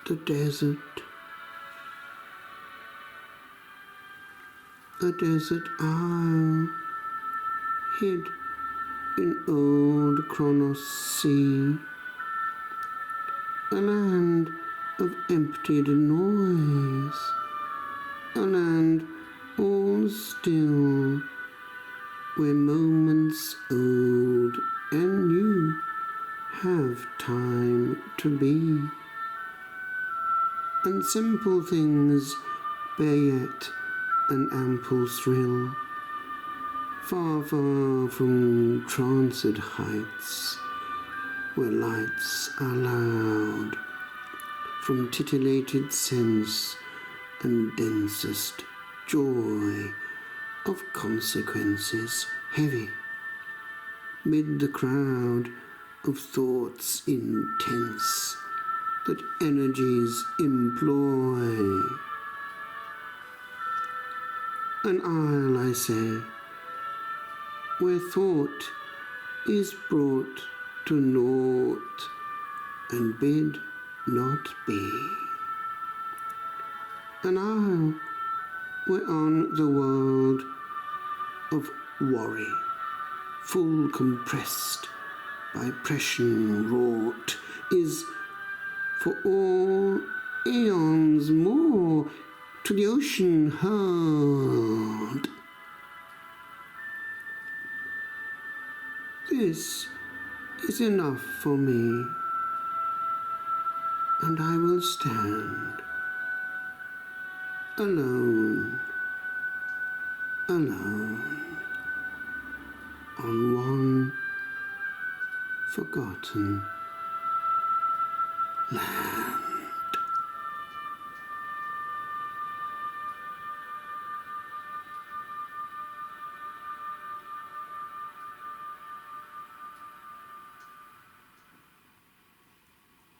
the desert, a desert isle hid in old Kronos sea, a land of emptied noise, a land all still, where moments old and new have time to be, and simple things bear yet an ample thrill, far, far from tranced heights, where lights are loud, from titillated sense and densest joy of consequences heavy, mid the crowd of thoughts intense that energies employ. An isle, I say, where thought is brought to naught and bid not be. An isle whereon the world of worry, full compressed by pression wrought, is for all aeons more to the ocean hurled. This is enough for me, and I will stand alone, alone, on one forgotten land.